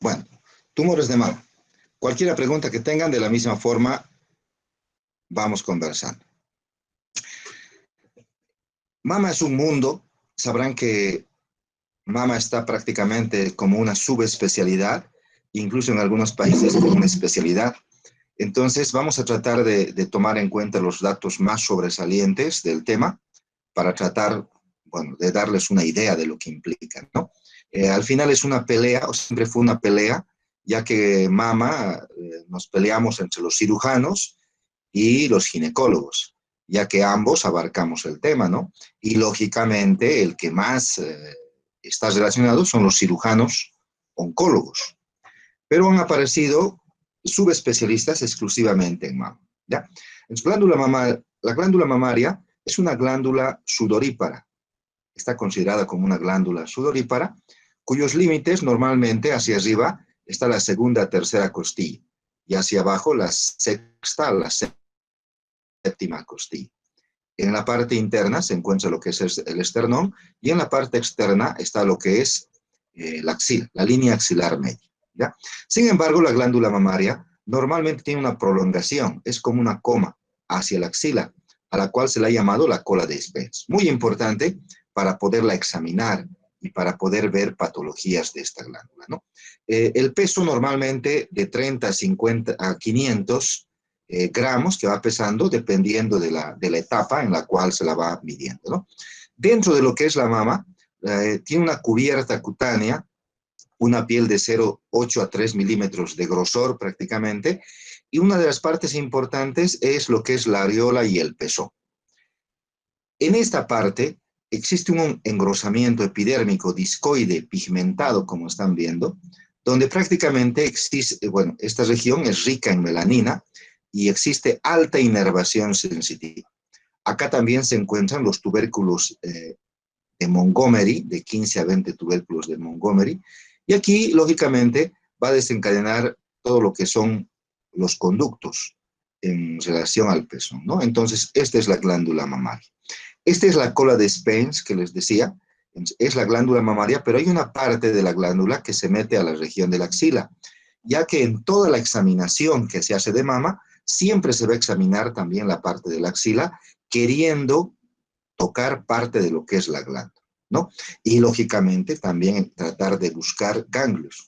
Bueno, tumores de mama. Cualquier pregunta que tengan, de la misma forma, vamos conversando. Mama es un mundo. Sabrán que mama está prácticamente como una subespecialidad, incluso en algunos países como una especialidad. Entonces, vamos a tratar de tomar en cuenta los datos más sobresalientes del tema para tratar, bueno, de darles una idea de lo que implica, ¿no? Al final es una pelea, o siempre fue una pelea, ya que mama, nos peleamos entre los cirujanos y los ginecólogos, ya que ambos abarcamos el tema, ¿no? Y lógicamente el que más está relacionado son los cirujanos oncólogos, pero han aparecido subespecialistas exclusivamente en mama, ¿ya? Entonces, la glándula mamaria es una glándula sudorípara, está considerada como una glándula sudorípara, cuyos límites normalmente hacia arriba está la segunda, tercera costilla, y hacia abajo la sexta, la séptima costilla. En la parte interna se encuentra lo que es el esternón, y en la parte externa está lo que es la axila, la línea axilar media, ¿ya? Sin embargo, la glándula mamaria normalmente tiene una prolongación, es como una coma hacia la axila, a la cual se le ha llamado la cola de Spence. Muy importante para poderla examinar y para poder ver patologías de esta glándula, ¿no? El peso normalmente de 30 a 50 a 500 gramos que va pesando dependiendo de la etapa en la cual se la va midiendo, ¿no? Dentro de lo que es la mama, tiene una cubierta cutánea, una piel de 0,8 a 3 milímetros de grosor prácticamente, y una de las partes importantes es lo que es la areola y el pezón. En esta parte existe un engrosamiento epidérmico discoide pigmentado, como están viendo, donde prácticamente existe, bueno, esta región es rica en melanina y existe alta inervación sensitiva. Acá también se encuentran los tubérculos de Montgomery, de 15 a 20 tubérculos de Montgomery, y aquí, lógicamente, va a desencadenar todo lo que son los conductos en relación al pezón, ¿no? Entonces, esta es la glándula mamaria. Esta es la cola de Spence que les decía, es la glándula mamaria, pero hay una parte de la glándula que se mete a la región de la axila, ya que en toda la examinación que se hace de mama, siempre se va a examinar también la parte de la axila, queriendo tocar parte de lo que es la glándula, ¿no? Y lógicamente también tratar de buscar ganglios.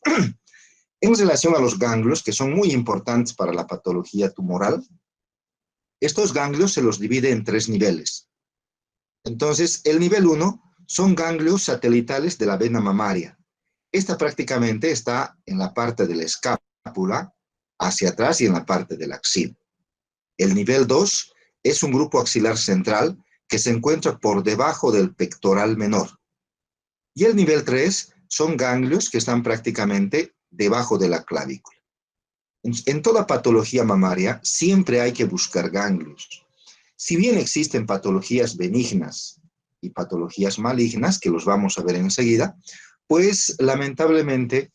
En relación a los ganglios, que son muy importantes para la patología tumoral, estos ganglios se los divide en 3 niveles. Entonces, el nivel 1 son ganglios satelitales de la vena mamaria. Esta prácticamente está en la parte de la escápula, hacia atrás y en la parte de la axila. El nivel 2 es un grupo axilar central que se encuentra por debajo del pectoral menor. Y el nivel 3 son ganglios que están prácticamente debajo de la clavícula. En toda patología mamaria siempre hay que buscar ganglios. Si bien existen patologías benignas y patologías malignas, que los vamos a ver enseguida, pues lamentablemente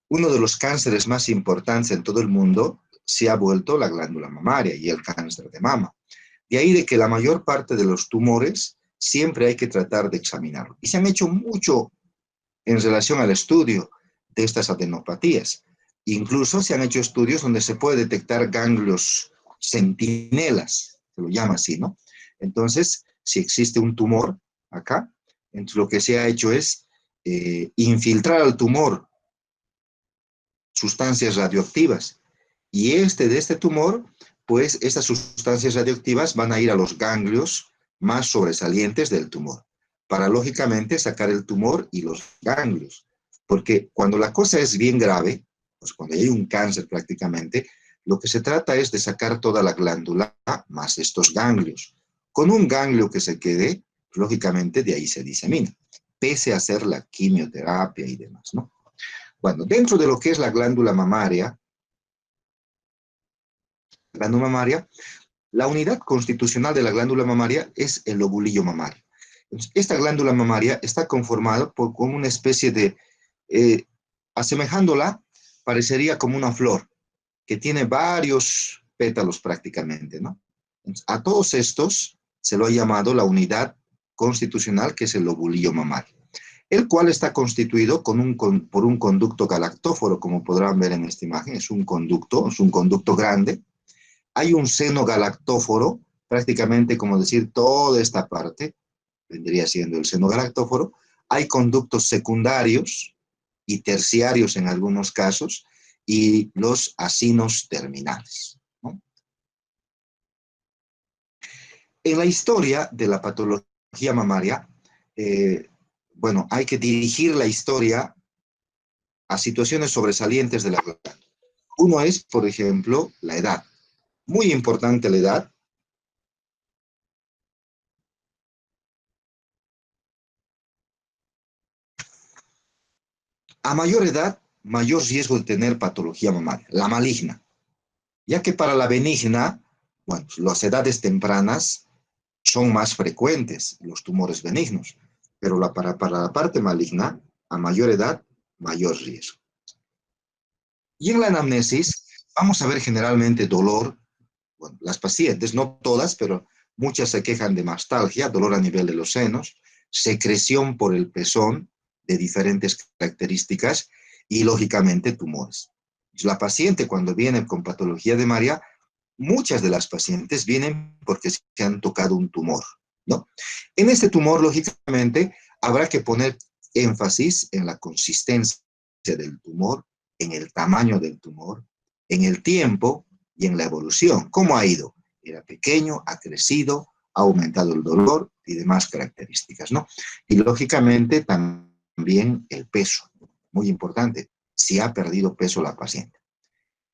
uno de los cánceres más importantes en todo el mundo se ha vuelto la glándula mamaria y el cáncer de mama. De ahí de que la mayor parte de los tumores siempre hay que tratar de examinarlo. Y se han hecho mucho en relación al estudio de estas adenopatías. Incluso se han hecho estudios donde se puede detectar ganglios centinelas, se lo llama así, ¿no? Entonces, si existe un tumor acá, entonces lo que se ha hecho es infiltrar al tumor sustancias radioactivas. Y de este tumor, pues estas sustancias radioactivas van a ir a los ganglios más sobresalientes del tumor, para lógicamente sacar el tumor y los ganglios. Porque cuando la cosa es bien grave, pues cuando hay un cáncer prácticamente, lo que se trata es de sacar toda la glándula más estos ganglios. Con un ganglio que se quede, lógicamente de ahí se disemina, pese a hacer la quimioterapia y demás, ¿no? Bueno, dentro de lo que es la glándula mamaria, la unidad constitucional de la glándula mamaria es el lobulillo mamario. Esta glándula mamaria está conformada con una especie de, asemejándola, parecería como una flor, que tiene varios pétalos prácticamente, ¿no? A todos estos se lo ha llamado la unidad constitucional, que es el lobulillo mamario. el cual está constituido por un conducto galactóforo, como podrán ver en esta imagen. Es un conducto grande. Hay un seno galactóforo, prácticamente como decir toda esta parte, vendría siendo el seno galactóforo. Hay conductos secundarios y terciarios en algunos casos, y los acinos terminales, ¿no? En la historia de la patología mamaria, bueno, hay que dirigir la historia a situaciones sobresalientes de la glándula. Uno es, por ejemplo, la edad. Muy importante la edad. A mayor edad, mayor riesgo de tener patología mamaria, la maligna. Ya que para la benigna, bueno, las edades tempranas son más frecuentes los tumores benignos, pero para la parte maligna, a mayor edad, mayor riesgo. Y en la anamnesis vamos a ver generalmente dolor. Bueno, las pacientes, no todas, pero muchas se quejan de mastalgia, dolor a nivel de los senos, secreción por el pezón de diferentes características y, lógicamente, tumores. La paciente, cuando viene con patología de Maria, muchas de las pacientes vienen porque se han tocado un tumor, ¿no? En este tumor, lógicamente, habrá que poner énfasis en la consistencia del tumor, en el tamaño del tumor, en el tiempo y en la evolución. ¿Cómo ha ido? Era pequeño, ha crecido, ha aumentado el dolor y demás características, ¿no? Y lógicamente también el peso, muy importante, si ha perdido peso la paciente.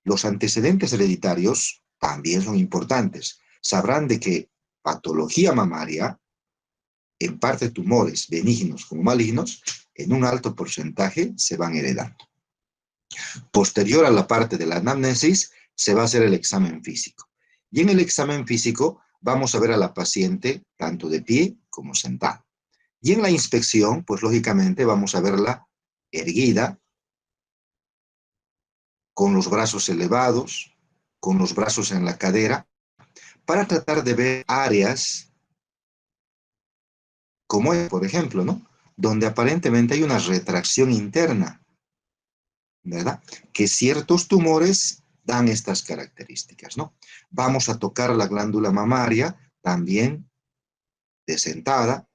Los antecedentes hereditarios también son importantes. Sabrán de que patología mamaria, en parte tumores benignos como malignos, en un alto porcentaje se van heredando. Posterior a la parte de la anamnesis, se va a hacer el examen físico. Y en el examen físico vamos a ver a la paciente tanto de pie como sentada. Y en la inspección, pues lógicamente vamos a verla erguida, con los brazos elevados, con los brazos en la cadera, para tratar de ver áreas como es, por ejemplo, ¿no? Donde aparentemente hay una retracción interna, ¿verdad? Que ciertos tumores dan estas características, ¿no? Vamos a tocar la glándula mamaria también de sentada.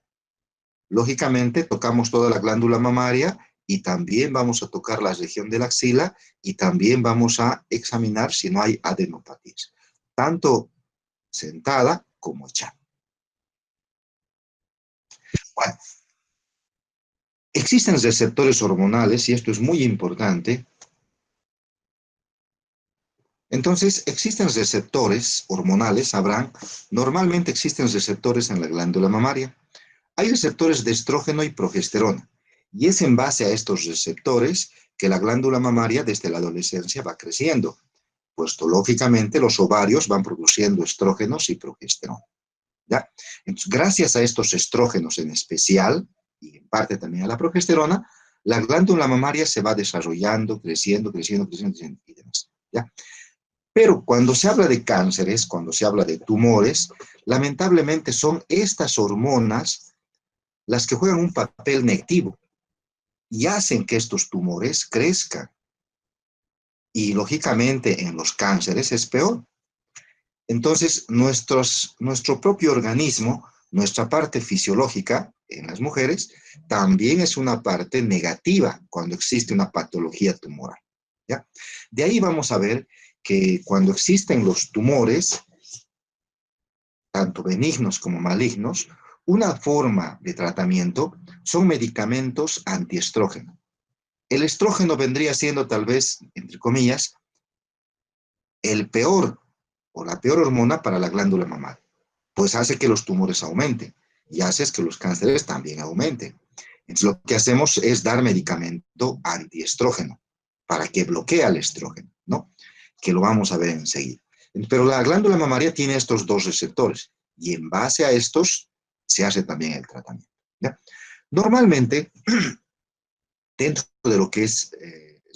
Lógicamente, tocamos toda la glándula mamaria y también vamos a tocar la región de la axila y también vamos a examinar si no hay adenopatías, tanto sentada como echada. Bueno, existen receptores hormonales y esto es muy importante. Entonces, existen receptores hormonales, sabrán, normalmente existen receptores en la glándula mamaria. Hay receptores de estrógeno y progesterona, y es en base a estos receptores que la glándula mamaria desde la adolescencia va creciendo, puesto lógicamente los ovarios van produciendo estrógenos y progesterona, ¿ya? Entonces, gracias a estos estrógenos en especial, y en parte también a la progesterona, la glándula mamaria se va desarrollando, creciendo y demás, ¿ya? Pero cuando se habla de cánceres, cuando se habla de tumores, lamentablemente son estas hormonas las que juegan un papel negativo y hacen que estos tumores crezcan. Y lógicamente en los cánceres es peor. Entonces, nuestro propio organismo, nuestra parte fisiológica en las mujeres, también es una parte negativa cuando existe una patología tumoral, ¿ya? De ahí vamos a ver que cuando existen los tumores, tanto benignos como malignos, una forma de tratamiento son medicamentos antiestrógeno. El estrógeno vendría siendo tal vez, entre comillas, el peor o la peor hormona para la glándula mamaria, pues hace que los tumores aumenten y hace que los cánceres también aumenten. Entonces lo que hacemos es dar medicamento antiestrógeno para que bloquee el estrógeno, ¿no? Que lo vamos a ver enseguida. Pero la glándula mamaria tiene estos dos receptores y en base a estos se hace también el tratamiento, ¿ya? Normalmente, dentro de lo que es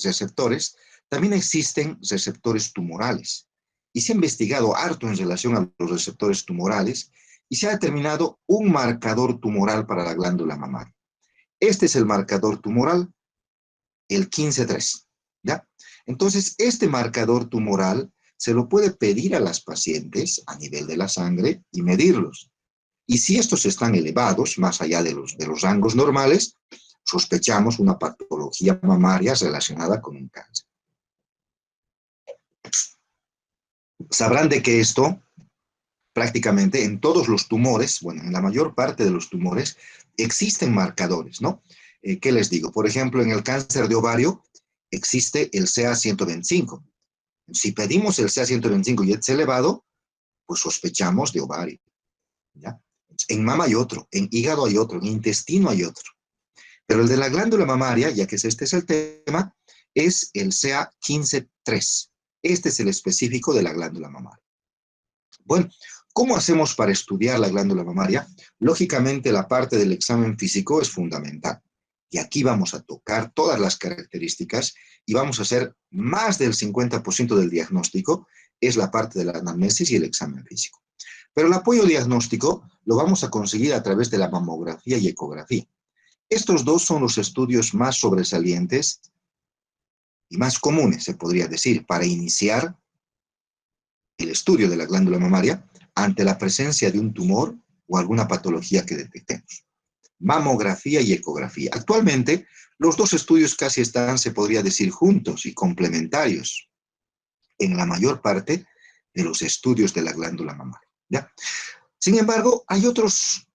receptores, también existen receptores tumorales y se ha investigado harto en relación a los receptores tumorales y se ha determinado un marcador tumoral para la glándula mamaria. Este es el marcador tumoral, el 15-3, ¿ya? Entonces, este marcador tumoral se lo puede pedir a las pacientes a nivel de la sangre y medirlos. Y si estos están elevados, más allá de los rangos normales, sospechamos una patología mamaria relacionada con un cáncer. Sabrán de que esto, prácticamente en todos los tumores, bueno, en la mayor parte de los tumores, existen marcadores, ¿no? ¿Qué les digo? Por ejemplo, en el cáncer de ovario existe el CA125. Si pedimos el CA125 y es elevado, pues sospechamos de ovario, ¿ya? En mama hay otro, en hígado hay otro, en intestino hay otro. Pero el de la glándula mamaria, ya que este es el tema, es el CA15-3. Este es el específico de la glándula mamaria. Bueno, ¿cómo hacemos para estudiar la glándula mamaria? Lógicamente, la parte del examen físico es fundamental. Y aquí vamos a tocar todas las características y vamos a hacer más del 50% del diagnóstico, es la parte de la anamnesis y el examen físico. Pero el apoyo diagnóstico lo vamos a conseguir a través de la mamografía y ecografía. Estos dos son los estudios más sobresalientes y más comunes, se podría decir, para iniciar el estudio de la glándula mamaria ante la presencia de un tumor o alguna patología que detectemos. Mamografía y ecografía. Actualmente, los dos estudios casi están, se podría decir, juntos y complementarios en la mayor parte de los estudios de la glándula mamaria, ¿ya? Sin embargo, hay otros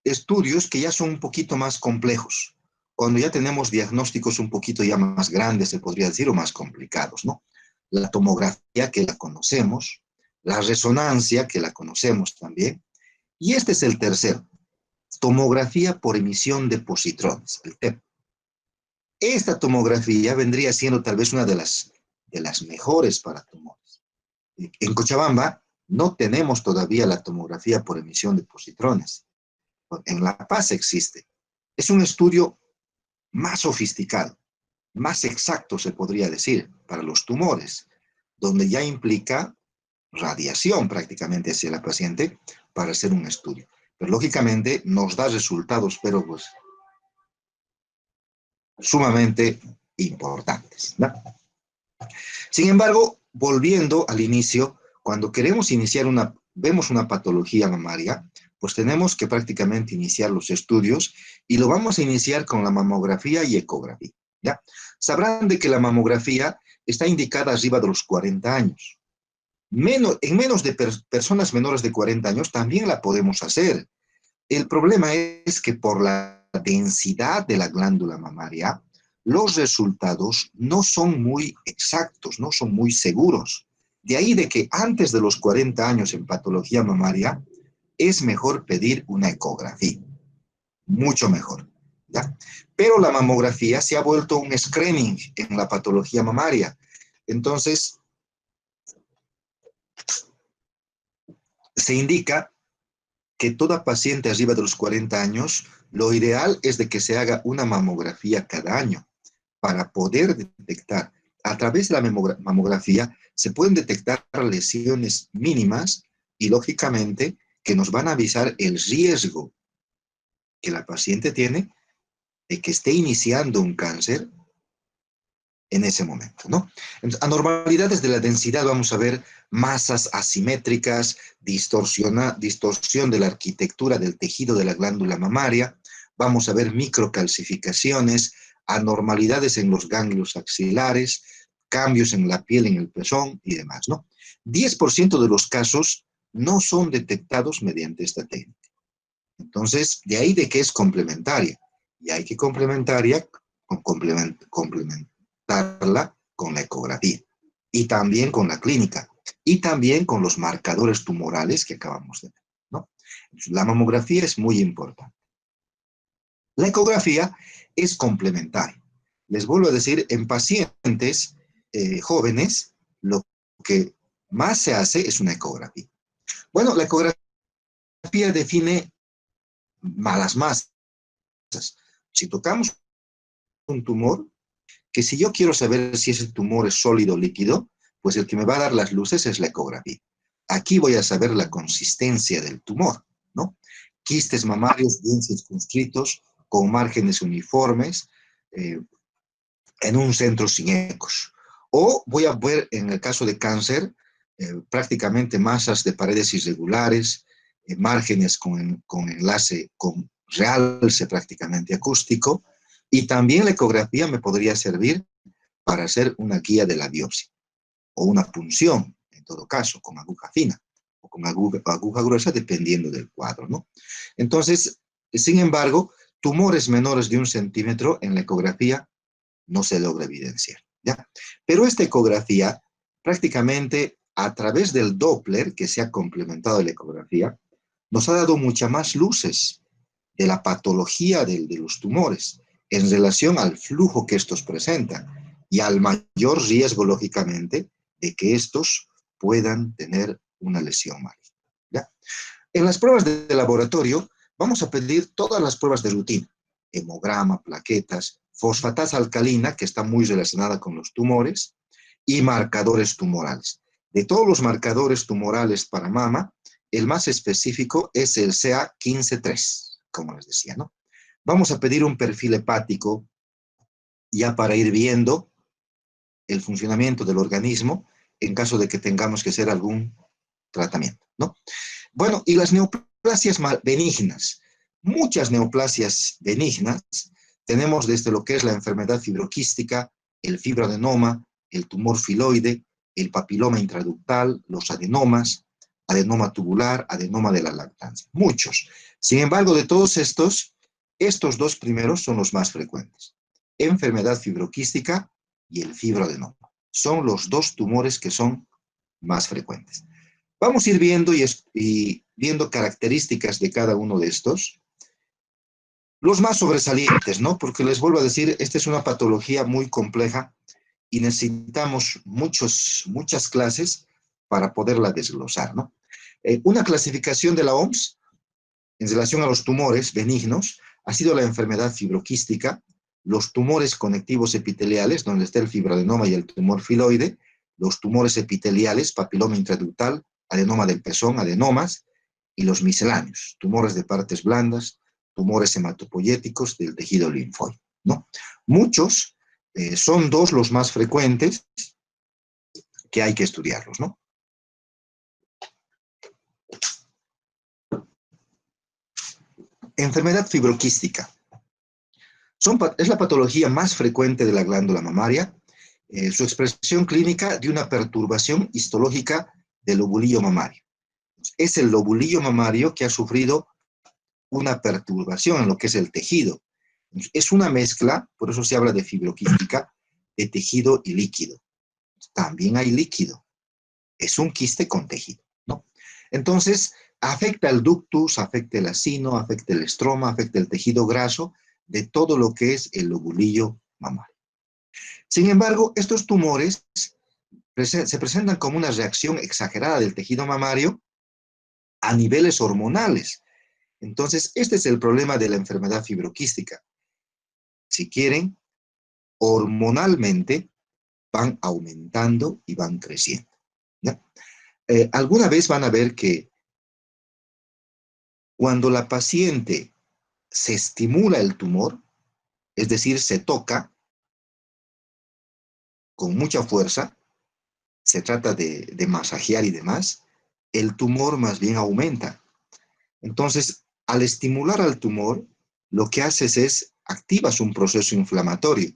estudios que ya son un poquito más complejos, cuando ya tenemos diagnósticos un poquito ya más grandes, se podría decir, o más complicados, ¿no? La tomografía, que la conocemos, la resonancia, que la conocemos también, y este es el tercero, tomografía por emisión de positrones, el TEP. Esta tomografía vendría siendo tal vez una de las mejores para tumores. En Cochabamba no tenemos todavía la tomografía por emisión de positrones. En La Paz existe. Es un estudio más sofisticado, más exacto, se podría decir, para los tumores, donde ya implica radiación prácticamente hacia la paciente para hacer un estudio. Pero lógicamente nos da resultados, pero pues sumamente importantes, ¿no? Sin embargo, volviendo al inicio, cuando queremos iniciar vemos una patología mamaria, pues tenemos que prácticamente iniciar los estudios y lo vamos a iniciar con la mamografía y ecografía, ¿ya? Sabrán de que la mamografía está indicada arriba de los 40 años. En menos de personas menores de 40 años también la podemos hacer. El problema es que por la densidad de la glándula mamaria, los resultados no son muy exactos, no son muy seguros. De ahí de que antes de los 40 años en patología mamaria, es mejor pedir una ecografía, mucho mejor, ¿ya? Pero la mamografía se ha vuelto un screening en la patología mamaria. Entonces, se indica que toda paciente arriba de los 40 años, lo ideal es de que se haga una mamografía cada año para poder detectar. A través de la mamografía se pueden detectar lesiones mínimas y lógicamente que nos van a avisar el riesgo que la paciente tiene de que esté iniciando un cáncer en ese momento, ¿no? Entonces, anormalidades de la densidad, vamos a ver masas asimétricas, distorsión de la arquitectura del tejido de la glándula mamaria, vamos a ver microcalcificaciones, anormalidades en los ganglios axilares, cambios en la piel, en el pezón y demás, ¿no? 10% de los casos no son detectados mediante esta técnica. Entonces, de ahí de que es complementaria, y hay que complementarla con la ecografía, y también con la clínica, y también con los marcadores tumorales que acabamos de ver, ¿no? La mamografía es muy importante. La ecografía es complementaria. Les vuelvo a decir, en pacientes jóvenes, lo que más se hace es una ecografía. Bueno, la ecografía define malas masas. Si tocamos un tumor, que si yo quiero saber si ese tumor es sólido o líquido, pues el que me va a dar las luces es la ecografía. Aquí voy a saber la consistencia del tumor, ¿no? Quistes mamarios bien circunscritos, con márgenes uniformes, en un centro sin ecos. O voy a ver, en el caso de cáncer, prácticamente masas de paredes irregulares, márgenes con enlace, con realce prácticamente acústico, y también la ecografía me podría servir para hacer una guía de la biopsia, o una punción, en todo caso, con aguja fina, o con aguja gruesa, dependiendo del cuadro, ¿no? Entonces, sin embargo, tumores menores de 1 centímetro en la ecografía no se logra evidenciar, ¿ya? Pero esta ecografía, prácticamente a través del Doppler, que se ha complementado a la ecografía, nos ha dado muchas más luces de la patología de los tumores en relación al flujo que estos presentan y al mayor riesgo, lógicamente, de que estos puedan tener una lesión maligna, ¿ya? En las pruebas de laboratorio vamos a pedir todas las pruebas de rutina: hemograma, plaquetas, fosfatasa alcalina, que está muy relacionada con los tumores, y marcadores tumorales. De todos los marcadores tumorales para mama, el más específico es el CA15-3, como les decía, ¿no? Vamos a pedir un perfil hepático ya para ir viendo el funcionamiento del organismo en caso de que tengamos que hacer algún tratamiento, ¿no? Bueno, y las neoplasias benignas. Muchas neoplasias benignas tenemos desde lo que es la enfermedad fibroquística, el fibroadenoma, el tumor filoide, el papiloma intraductal, los adenomas, adenoma tubular, adenoma de la lactancia. Muchos. Sin embargo, de todos estos dos primeros son los más frecuentes: enfermedad fibroquística y el fibroadenoma. Son los dos tumores que son más frecuentes. Vamos a ir viendo y viendo características de cada uno de estos. Los más sobresalientes, ¿no? Porque les vuelvo a decir, esta es una patología muy compleja y necesitamos muchas clases para poderla desglosar, ¿no? Una clasificación de la OMS en relación a los tumores benignos ha sido la enfermedad fibroquística, los tumores conectivos epiteliales, donde está el fibroadenoma y el tumor filoide, los tumores epiteliales, papiloma intraductal, adenoma del pezón, adenomas, y los misceláneos, tumores de partes blandas, tumores hematopoyéticos del tejido linfoide, ¿no? Muchos, son dos los más frecuentes que hay que estudiarlos, ¿no? Enfermedad fibroquística. Es la patología más frecuente de la glándula mamaria. Su expresión clínica de una perturbación histológica del lobulillo mamario. Es el lobulillo mamario que ha sufrido una perturbación en lo que es el tejido. Es una mezcla, por eso se habla de fibroquística, de tejido y líquido. También hay líquido. Es un quiste con tejido, ¿no? Entonces, afecta el ductus, afecta el acino, afecta el estroma, afecta el tejido graso de todo lo que es el lobulillo mamario. Sin embargo, estos tumores se presentan como una reacción exagerada del tejido mamario a niveles hormonales. Entonces, este es el problema de la enfermedad fibroquística. Si quieren, hormonalmente van aumentando y van creciendo, ¿ya? Alguna vez van a ver que cuando la paciente se estimula el tumor, es decir, se toca con mucha fuerza, se trata de masajear y demás, el tumor más bien aumenta. Entonces, al estimular al tumor, lo que haces es activas un proceso inflamatorio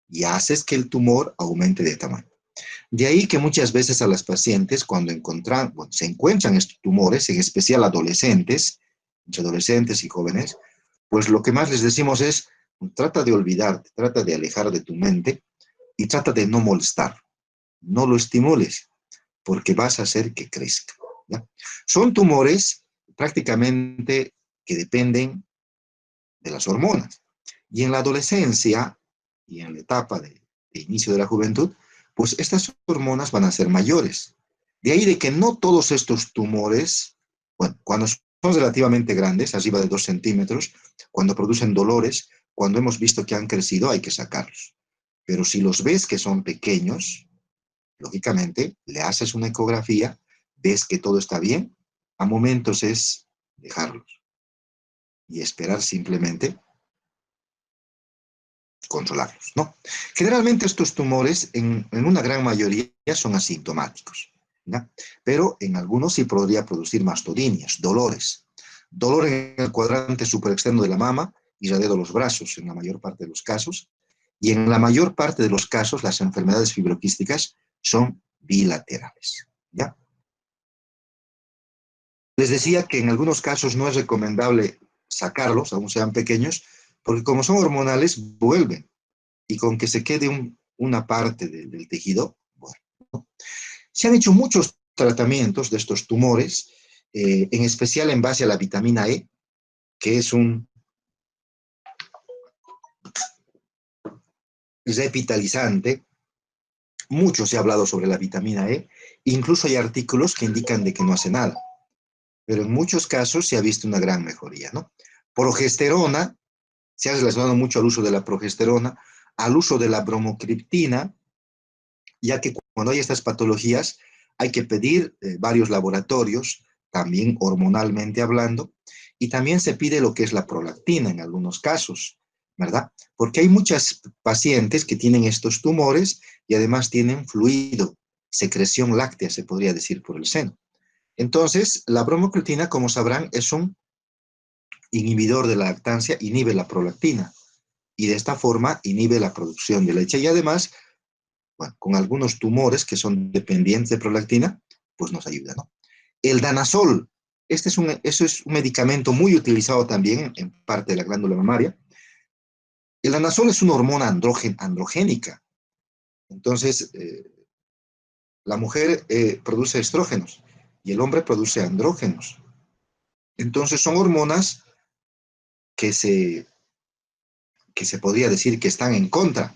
y haces que el tumor aumente de tamaño. De ahí que muchas veces a las pacientes, cuando se encuentran estos tumores, en especial adolescentes, entre adolescentes y jóvenes, pues lo que más les decimos es: trata de olvidarte, trata de alejar de tu mente y trata de no molestarlo. No lo estimules, porque vas a hacer que crezca, ¿ya? Son tumores prácticamente que dependen de las hormonas. Y en la adolescencia y en la etapa de inicio de la juventud, pues estas hormonas van a ser mayores. De ahí de que no todos estos tumores, bueno, cuando son relativamente grandes, arriba de 2 centímetros, cuando producen dolores, cuando hemos visto que han crecido, hay que sacarlos. Pero si los ves que son pequeños, lógicamente le haces una ecografía, ves que todo está bien, a momentos es dejarlos y esperar simplemente controlarlos, ¿no? Generalmente estos tumores, en una gran mayoría, son asintomáticos, ¿ya? Pero en algunos sí podría producir mastodinias, dolores. Dolor en el cuadrante superexterno de la mama, irradiado a los brazos en la mayor parte de los casos, y en la mayor parte de los casos las enfermedades fibroquísticas son bilaterales, ¿ya? Les decía que en algunos casos no es recomendable sacarlos, aún sean pequeños, porque como son hormonales, vuelven. Y con que se quede una parte del tejido, bueno, ¿no? Se han hecho muchos tratamientos de estos tumores, en especial en base a la vitamina E, que es un revitalizante. Mucho se ha hablado sobre la vitamina E, incluso hay artículos que indican de que no hace nada, pero en muchos casos se ha visto una gran mejoría, ¿no? Progesterona, se ha relacionado mucho al uso de la progesterona, al uso de la bromocriptina, ya que cuando hay estas patologías hay que pedir varios laboratorios, también hormonalmente hablando, y también se pide lo que es la prolactina en algunos casos, ¿verdad? Porque hay muchas pacientes que tienen estos tumores y además tienen fluido, secreción láctea, se podría decir, por el seno. Entonces, la bromocriptina, como sabrán, es un inhibidor de la lactancia, inhibe la prolactina y de esta forma inhibe la producción de leche y además, bueno, con algunos tumores que son dependientes de prolactina, pues nos ayuda, ¿no? El danazol, eso es un medicamento muy utilizado también en parte de la glándula mamaria. El danazol es una hormona androgénica. Entonces, la mujer produce estrógenos y el hombre produce andrógenos. Entonces, son hormonas que que se podría decir que están en contra,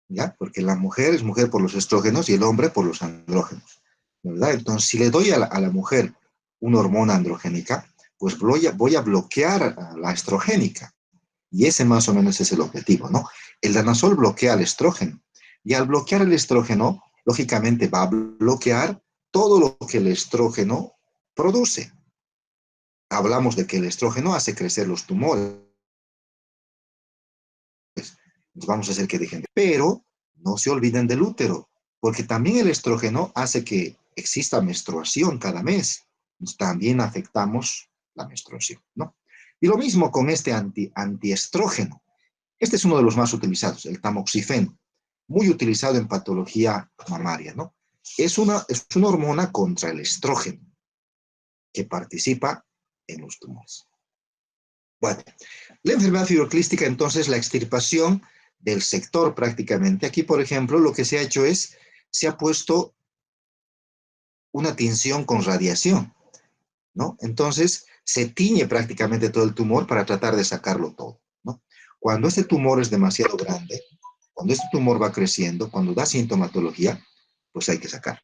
¿ya? Porque la mujer es mujer por los estrógenos y el hombre por los andrógenos, ¿verdad? Entonces, si le doy a la mujer una hormona androgénica, pues voy a bloquear a la estrogénica. Y ese más o menos es el objetivo, ¿no? El danazol bloquea el estrógeno. Y al bloquear el estrógeno, lógicamente va a bloquear todo lo que el estrógeno produce. Hablamos de que el estrógeno hace crecer los tumores. Nos vamos a hacer que dejen de... Pero no se olviden del útero, porque también el estrógeno hace que exista menstruación cada mes. También afectamos la menstruación, ¿no? Y lo mismo con este antiestrógeno. Este es uno de los más utilizados, el tamoxifeno, muy utilizado en patología mamaria, ¿no? Es una hormona contra el estrógeno que participa en los tumores. Bueno, la enfermedad fibroclística, entonces, la extirpación del sector prácticamente. Aquí, por ejemplo, lo que se ha hecho es, se ha puesto una tinción con radiación, ¿no? Entonces, se tiñe prácticamente todo el tumor para tratar de sacarlo todo, ¿no? Cuando este tumor es demasiado grande, cuando este tumor va creciendo, cuando da sintomatología, pues hay que sacar.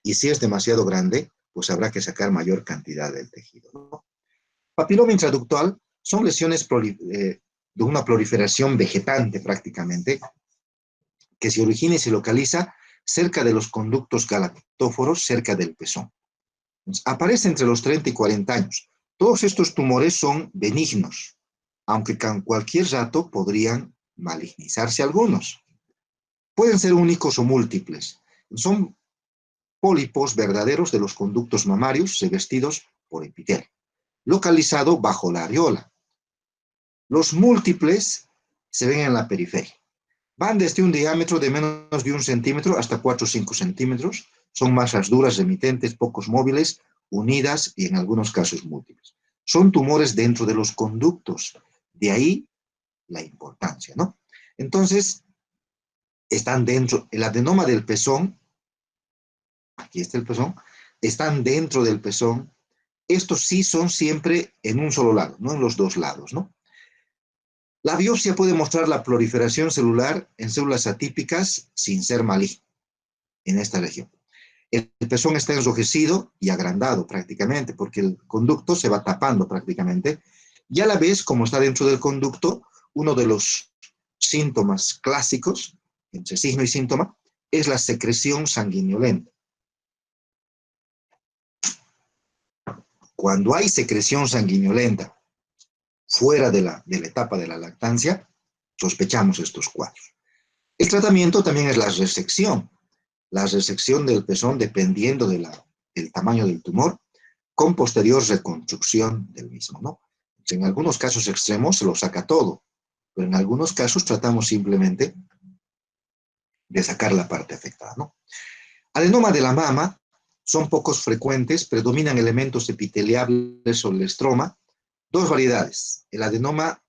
Y si es demasiado grande, pues habrá que sacar mayor cantidad del tejido, ¿no? Papiloma intraductal son lesiones de una proliferación vegetante prácticamente, que se origina y se localiza cerca de los conductos galactóforos, cerca del pezón. Entonces, aparece entre los 30 y 40 años. Todos estos tumores son benignos, aunque en cualquier rato podrían malignizarse algunos. Pueden ser únicos o múltiples. Son pólipos verdaderos de los conductos mamarios revestidos por epitelio, localizado bajo la areola. Los múltiples se ven en la periferia. Van desde un diámetro de menos de 1 centímetro hasta 4 o 5 centímetros. Son masas duras, remitentes, pocos móviles, unidas y en algunos casos múltiples. Son tumores dentro de los conductos. De ahí la importancia, ¿no? Entonces, están dentro, el adenoma del pezón, aquí está el pezón, están dentro del pezón. Estos sí son siempre en un solo lado, no en los dos lados, ¿no? La biopsia puede mostrar la proliferación celular en células atípicas sin ser maligno en esta región. El pezón está enrojecido y agrandado prácticamente porque el conducto se va tapando prácticamente y a la vez, como está dentro del conducto, uno de los síntomas clásicos, entre signo y síntoma, es la secreción sanguinolenta. Cuando hay secreción sanguinolenta fuera de la etapa de la lactancia, sospechamos estos cuadros. El tratamiento también es la resección del pezón dependiendo del tamaño del tumor, con posterior reconstrucción del mismo, ¿no? En algunos casos extremos se lo saca todo, pero en algunos casos tratamos simplemente de sacar la parte afectada, ¿no? Adenoma de la mama son pocos frecuentes, predominan elementos epiteliales sobre el estroma, dos variedades, el adenoma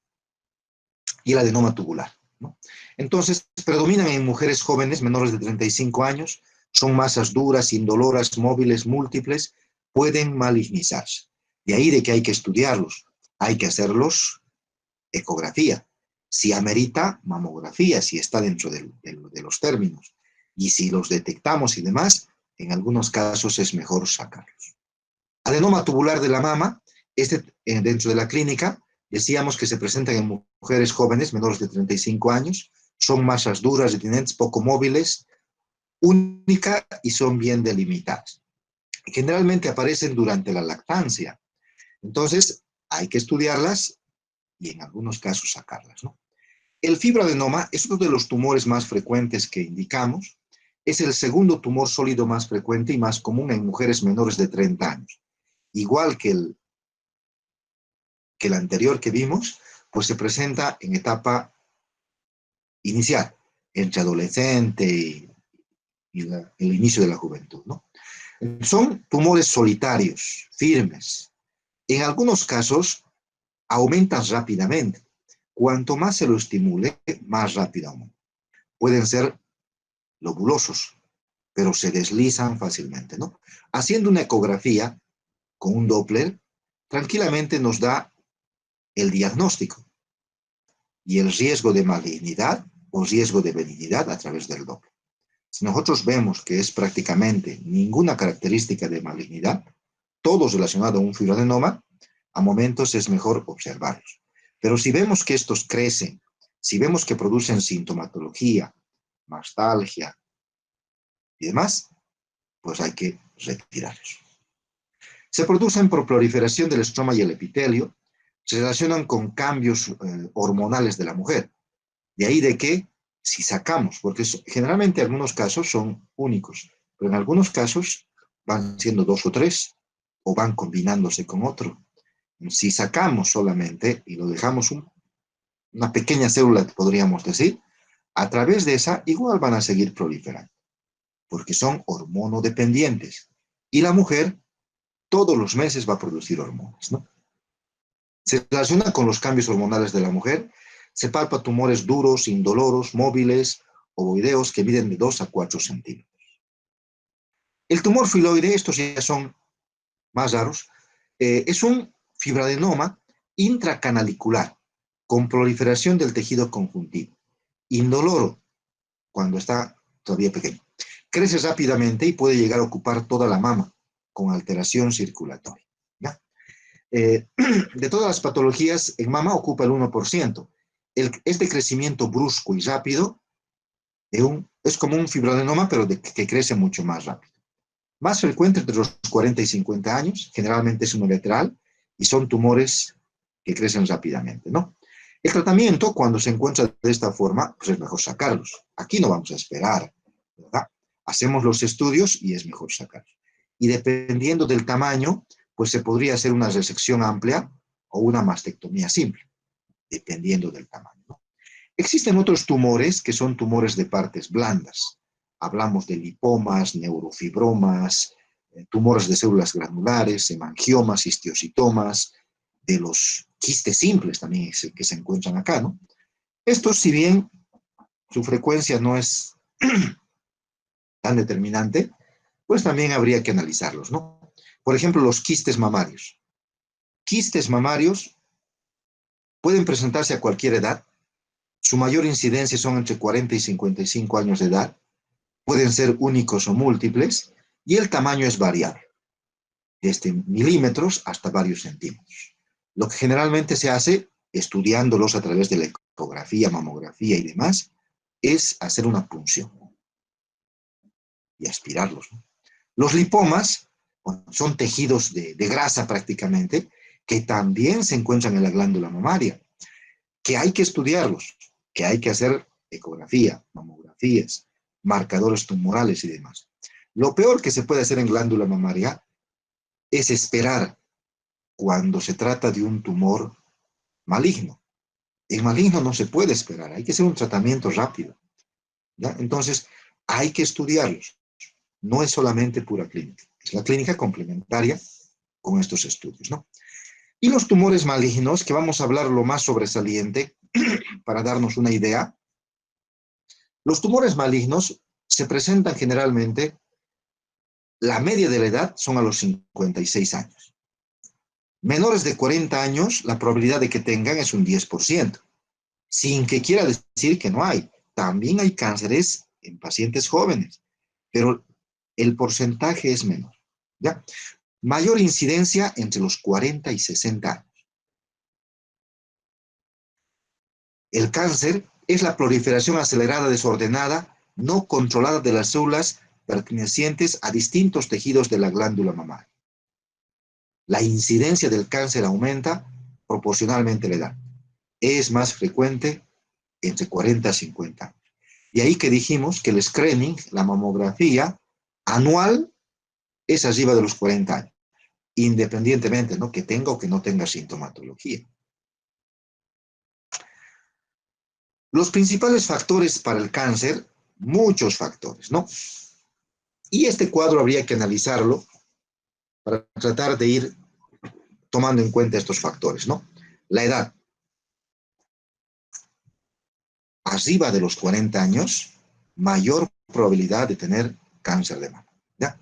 y el adenoma tubular, ¿no? Entonces, predominan en mujeres jóvenes menores de 35 años, son masas duras, indoloras, móviles, múltiples, pueden malignizarse. De ahí de que hay que estudiarlos, hay que hacerlos ecografía, si amerita mamografía, si está dentro de los términos, y si los detectamos y demás, en algunos casos es mejor sacarlos. Adenoma tubular de la mama, dentro de la clínica, decíamos que se presentan en mujeres jóvenes menores de 35 años, son masas duras, retinentes, poco móviles, única y son bien delimitadas. Generalmente aparecen durante la lactancia, entonces hay que estudiarlas y en algunos casos sacarlas, ¿no? El fibroadenoma es uno de los tumores más frecuentes que indicamos, es el segundo tumor sólido más frecuente y más común en mujeres menores de 30 años. Igual que el anterior que vimos, pues se presenta en etapa inicial, entre adolescente y el inicio de la juventud, ¿no? Son tumores solitarios, firmes. En algunos casos aumentan rápidamente. Cuanto más se lo estimule, más rápido aumenta. Pueden ser lobulosos, pero se deslizan fácilmente, ¿no? Haciendo una ecografía con un Doppler, tranquilamente nos da el diagnóstico y el riesgo de malignidad o riesgo de benignidad a través del Doppler. Si nosotros vemos que es prácticamente ninguna característica de malignidad, todo relacionado a un fibroadenoma, a momentos es mejor observarlos. Pero si vemos que estos crecen, si vemos que producen sintomatología, mastalgia y demás, pues hay que retirarlos. Se producen por proliferación del estroma y el epitelio, se relacionan con cambios hormonales de la mujer. De ahí de que si sacamos, porque generalmente algunos casos son únicos, pero en algunos casos van siendo 2 o 3 o van combinándose con otro. Si sacamos solamente y lo dejamos una pequeña célula, podríamos decir, a través de esa igual van a seguir proliferando, porque son hormonodependientes. Y la mujer todos los meses va a producir hormonas, ¿no? Se relaciona con los cambios hormonales de la mujer, se palpa tumores duros, indoloros, móviles, ovoideos que miden de 2 a 4 centímetros. El tumor filoide, estos ya son más raros, es un fibroadenoma intracanalicular con proliferación del tejido conjuntivo, indoloro cuando está todavía pequeño. Crece rápidamente y puede llegar a ocupar toda la mama con alteración circulatoria, ¿ya? De todas las patologías, en mama ocupa el 1%. Este crecimiento brusco y rápido es como un fibroadenoma, pero que crece mucho más rápido. Más frecuente entre los 40 y 50 años, generalmente es unilateral, y son tumores que crecen rápidamente, ¿no? El tratamiento, cuando se encuentra de esta forma, pues es mejor sacarlos. Aquí no vamos a esperar, ¿verdad? Hacemos los estudios y es mejor sacarlos. Y dependiendo del tamaño, pues se podría hacer una resección amplia o una mastectomía simple, dependiendo del tamaño, ¿no? Existen otros tumores que son tumores de partes blandas. Hablamos de lipomas, neurofibromas, tumores de células granulares, hemangiomas, histiocitomas, de los quistes simples también que se encuentran acá, ¿no? Estos, si bien su frecuencia no es tan determinante, pues también habría que analizarlos, ¿no? Por ejemplo, los quistes mamarios. Quistes mamarios pueden presentarse a cualquier edad. Su mayor incidencia son entre 40 y 55 años de edad. Pueden ser únicos o múltiples y el tamaño es variable, desde milímetros hasta varios centímetros. Lo que generalmente se hace, estudiándolos a través de la ecografía, mamografía y demás, es hacer una punción y aspirarlos, ¿no? Los lipomas, bueno, son tejidos de grasa prácticamente, que también se encuentran en la glándula mamaria, que hay que estudiarlos. que hay que hacer ecografía, mamografías, marcadores tumorales y demás. Lo peor que se puede hacer en glándula mamaria es esperar cuando se trata de un tumor maligno. En maligno no se puede esperar, hay que hacer un tratamiento rápido, ¿ya? Entonces, hay que estudiarlos. No es solamente pura clínica, es la clínica complementaria con estos estudios, ¿no? Y los tumores malignos, que vamos a hablar lo más sobresaliente para darnos una idea. Los tumores malignos se presentan generalmente, la media de la edad son a los 56 años. Menores de 40 años, la probabilidad de que tengan es un 10%, sin que quiera decir que no hay. También hay cánceres en pacientes jóvenes, pero el porcentaje es menor, ¿ya? Mayor incidencia entre los 40 y 60 años. El cáncer es la proliferación acelerada, desordenada, no controlada de las células pertenecientes a distintos tejidos de la glándula mamaria. La incidencia del cáncer aumenta proporcionalmente a la edad. Es más frecuente entre 40 y 50 años. Y ahí que dijimos que el screening, la mamografía anual, es arriba de los 40 años, independientemente, ¿no?, que tenga o que no tenga sintomatología. Los principales factores para el cáncer, muchos factores, ¿no? Y este cuadro habría que analizarlo para tratar de ir tomando en cuenta estos factores, ¿no? La edad. Arriba de los 40 años, mayor probabilidad de tener cáncer de mama, ¿ya?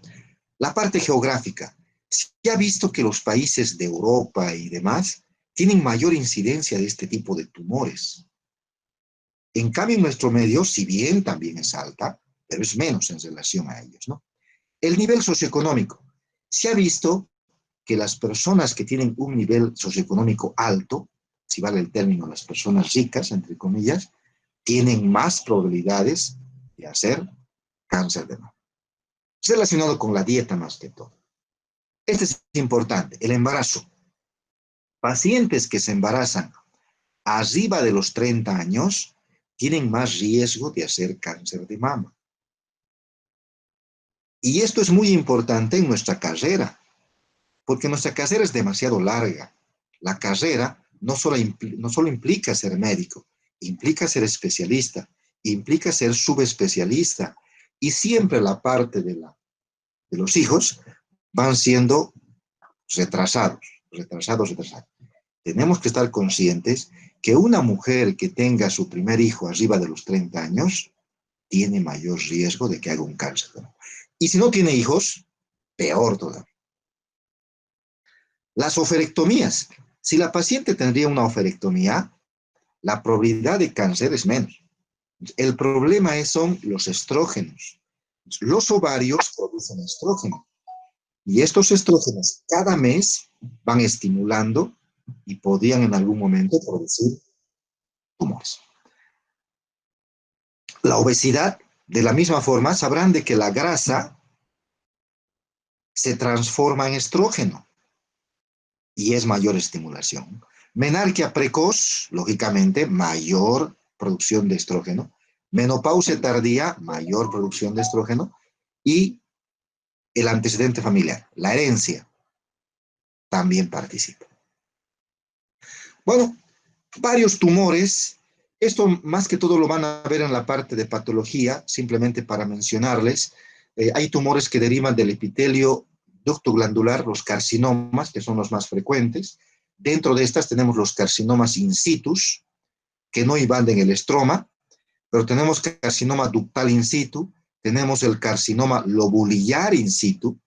La parte geográfica. Se ha visto que los países de Europa y demás tienen mayor incidencia de este tipo de tumores. En cambio, en nuestro medio, si bien también es alta, pero es menos en relación a ellos, ¿no? El nivel socioeconómico. Se ha visto que las personas que tienen un nivel socioeconómico alto, si vale el término, las personas ricas, entre comillas, tienen más probabilidades de hacer cáncer de mama. Es relacionado con la dieta más que todo. Este es importante, el embarazo. Pacientes que se embarazan arriba de los 30 años tienen más riesgo de hacer cáncer de mama. Y esto es muy importante en nuestra carrera, porque nuestra carrera es demasiado larga. La carrera no solo implica ser médico, implica ser especialista, implica ser subespecialista, y siempre la parte de los hijos van siendo retrasados. Tenemos que estar conscientes que una mujer que tenga su primer hijo arriba de los 30 años tiene mayor riesgo de que haga un cáncer. Y si no tiene hijos, peor todavía. Las oferectomías. Si la paciente tendría una oferectomía, la probabilidad de cáncer es menos. El problema son los estrógenos. Los ovarios producen estrógenos. Y estos estrógenos cada mes van estimulando y podrían en algún momento producir tumores. La obesidad, de la misma forma, sabrán de que la grasa se transforma en estrógeno y es mayor estimulación. Menarquia precoz, lógicamente, mayor producción de estrógeno. Menopausia tardía, mayor producción de estrógeno. Y el antecedente familiar, la herencia, también participa. Bueno, varios tumores. Esto más que todo lo van a ver en la parte de patología, simplemente para mencionarles. Hay tumores que derivan del epitelio ductoglandular, los carcinomas, que son los más frecuentes. Dentro de estas tenemos los carcinomas in situ, que no invaden el estroma, pero tenemos carcinoma ductal in situ, tenemos el carcinoma lobulillar in situ,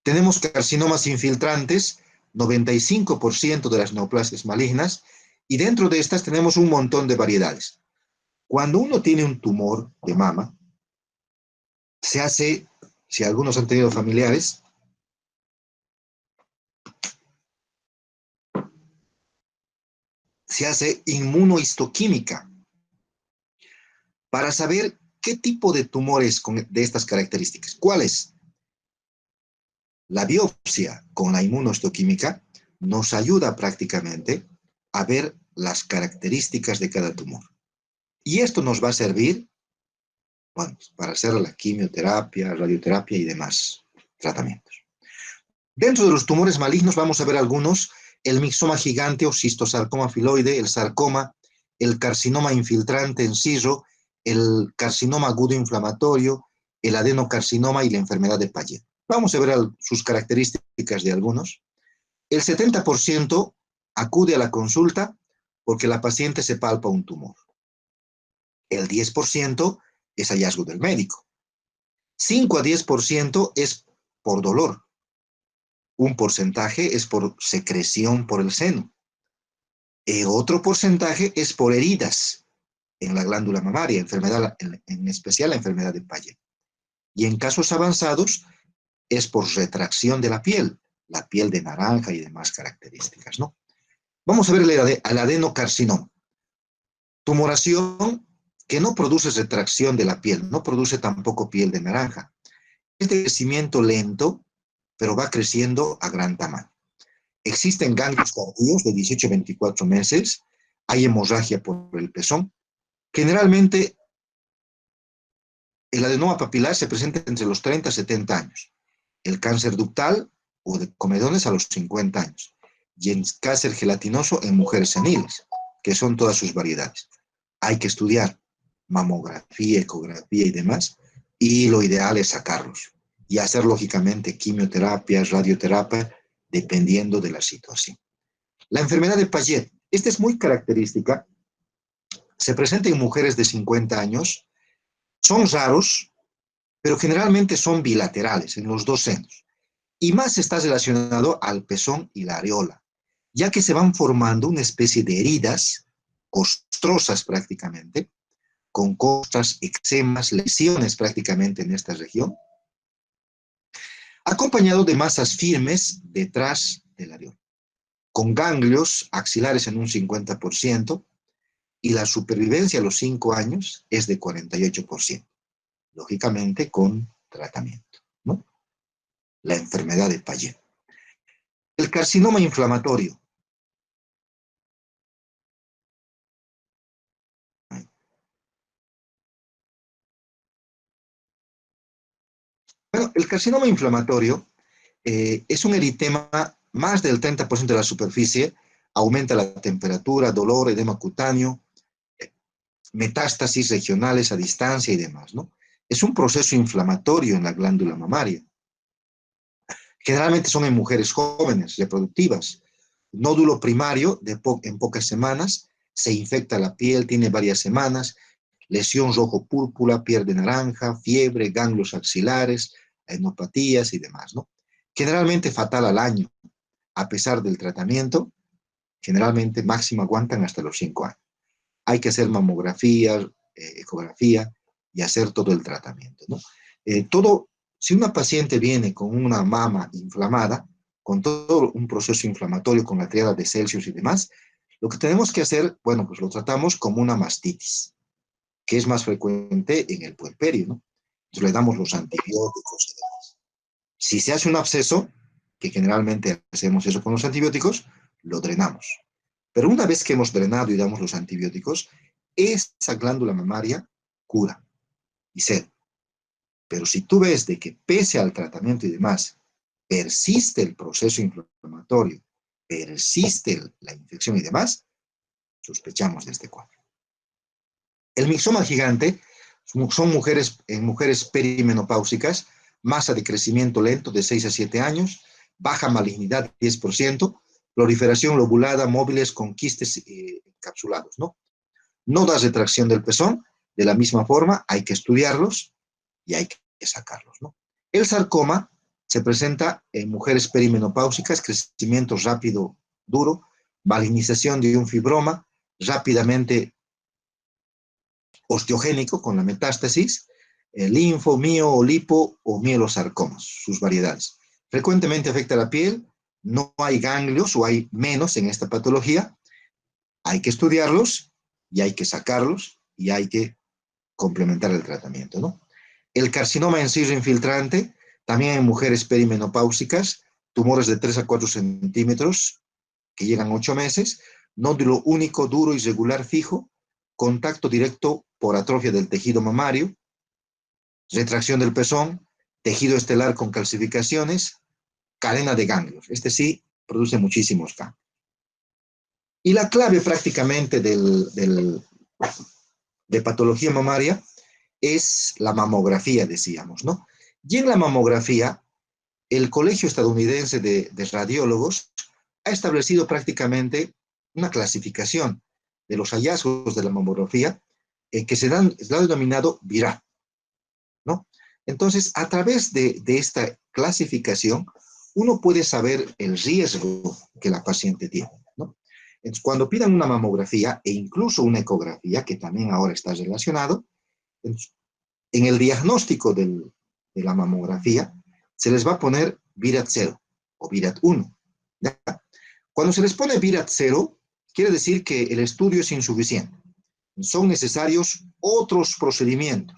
tenemos carcinomas infiltrantes, 95% de las neoplasias malignas, y dentro de estas tenemos un montón de variedades. Cuando uno tiene un tumor de mama, se hace, si algunos han tenido familiares, se hace inmunohistoquímica para saber qué tipo de tumores de estas características. ¿Cuál es? La biopsia con la inmunohistoquímica nos ayuda prácticamente a ver las características de cada tumor. Y esto nos va a servir, bueno, para hacer la quimioterapia, radioterapia y demás tratamientos. Dentro de los tumores malignos vamos a ver algunos: el mixoma gigante o cistosarcoma filoide, el sarcoma, el carcinoma infiltrante en siso, el carcinoma agudo inflamatorio, el adenocarcinoma y la enfermedad de Paget. Vamos a ver sus características de algunos. El 70% acude a la consulta porque la paciente se palpa un tumor. El 10% es hallazgo del médico. 5 a 10% es por dolor. Un porcentaje es por secreción por el seno. Otro porcentaje es por heridas en la glándula mamaria, enfermedad, en especial la enfermedad de Paget. Y en casos avanzados es por retracción de la piel de naranja y demás características, ¿no? Vamos a ver el adenocarcinoma. Tumoración que no produce retracción de la piel, no produce tampoco piel de naranja. Es de crecimiento lento, pero va creciendo a gran tamaño. Existen ganglios tardíos de 18 a 24 meses, hay hemorragia por el pezón. Generalmente, el adenoma papilar se presenta entre los 30 a 70 años, el cáncer ductal o de comedones a los 50 años, y el cáncer gelatinoso en mujeres seniles, que son todas sus variedades. Hay que estudiar mamografía, ecografía y demás, y lo ideal es sacarlos y hacer lógicamente quimioterapia, radioterapia, dependiendo de la situación. La enfermedad de Paget, esta es muy característica, se presenta en mujeres de 50 años, son raros, pero generalmente son bilaterales en los dos senos, y más está relacionado al pezón y la areola, ya que se van formando una especie de heridas costrosas prácticamente, con costras, eczemas, lesiones prácticamente en esta región, acompañado de masas firmes detrás del areola, con ganglios axilares en un 50%, y la supervivencia a los 5 años es de 48%, lógicamente con tratamiento, ¿no? La enfermedad de Paget. El carcinoma inflamatorio. Bueno, el carcinoma inflamatorio es un eritema más del 30% de la superficie, aumenta la temperatura, dolor, edema cutáneo, metástasis regionales a distancia y demás, ¿no? Es un proceso inflamatorio en la glándula mamaria. Generalmente son en mujeres jóvenes, reproductivas. Nódulo primario en pocas semanas, se infecta la piel, tiene varias semanas, lesión rojo-púrpura, piel de naranja, fiebre, ganglios axilares, adenopatías y demás, ¿no? Generalmente fatal al año. A pesar del tratamiento, generalmente máximo aguantan hasta los 5 años. Hay que hacer mamografía, ecografía y hacer todo el tratamiento, ¿no? Si una paciente viene con una mama inflamada, con todo un proceso inflamatorio, con la triada de Celsius y demás, lo que tenemos que hacer, bueno, pues lo tratamos como una mastitis, que es más frecuente en el puerperio, ¿no? Entonces le damos los antibióticos y demás. Si se hace un absceso, que generalmente hacemos eso con los antibióticos, lo drenamos. Pero una vez que hemos drenado y damos los antibióticos, esa glándula mamaria cura y cede. Pero si tú ves de que pese al tratamiento y demás, persiste el proceso inflamatorio, persiste la infección y demás, sospechamos de este cuadro. El mixoma gigante son mujeres perimenopáusicas, masa de crecimiento lento de 6 a 7 años, baja malignidad 10%, proliferación lobulada, móviles con quistes encapsulados, ¿no? No da retracción del pezón, de la misma forma hay que estudiarlos y hay que sacarlos, ¿no? El sarcoma se presenta en mujeres perimenopáusicas, crecimiento rápido, duro, malignización de un fibroma, rápidamente osteogénico con la metástasis, linfo, mio o lipo o mielosarcomas, sus variedades. Frecuentemente afecta la piel, no hay ganglios o hay menos en esta patología, hay que estudiarlos y hay que sacarlos y hay que complementar el tratamiento, ¿no? El carcinoma en siso infiltrante, también en mujeres perimenopáusicas, tumores de 3 a 4 centímetros que llegan a 8 meses, nódulo único, duro, irregular, fijo, contacto directo por atrofia del tejido mamario, retracción del pezón, tejido estelar con calcificaciones, cadena de ganglios. Este sí produce muchísimos cambios. Y la clave prácticamente de patología mamaria es la mamografía, decíamos, ¿no? Y en la mamografía, el Colegio Estadounidense de Radiólogos ha establecido prácticamente una clasificación de los hallazgos de la mamografía que se ha denominado VIRAT, ¿no? Entonces, a través de esta clasificación, uno puede saber el riesgo que la paciente tiene, ¿no? Entonces, cuando pidan una mamografía e incluso una ecografía, que también ahora está relacionado, en el diagnóstico de la mamografía se les va a poner VIRAT 0 o VIRAT 1. ¿Ya? Cuando se les pone VIRAT 0, quiere decir que el estudio es insuficiente. Son necesarios otros procedimientos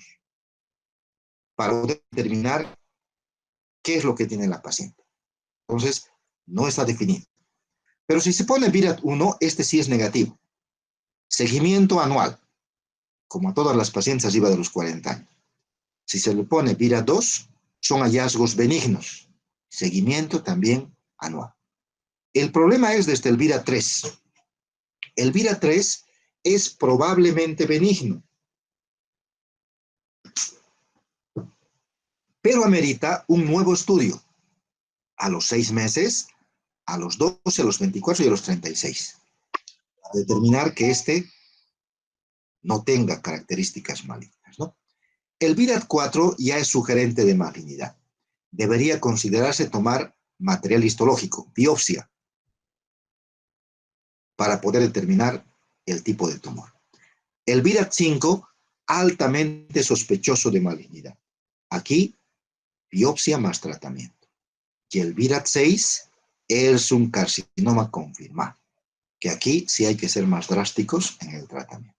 para poder determinar qué es lo que tiene la paciente. Entonces, no está definido. Pero si se pone VIRAT 1, este sí es negativo. Seguimiento anual, como a todas las pacientes arriba de los 40 años. Si se le pone VIRAT 2, son hallazgos benignos. Seguimiento también anual. El problema es desde el VIRAT 3. El VIRAT 3 es probablemente benigno, pero amerita un nuevo estudio a los 6 meses, a los 12, a los 24 y a los 36, para determinar que este no tenga características malignas, ¿no? El VIRAT 4 ya es sugerente de malignidad. Debería considerarse tomar material histológico, biopsia, para poder determinar el tipo de tumor. El VIRAT 5, altamente sospechoso de malignidad. Aquí, biopsia más tratamiento. Y el VIRAT 6 es un carcinoma confirmado, que aquí sí hay que ser más drásticos en el tratamiento.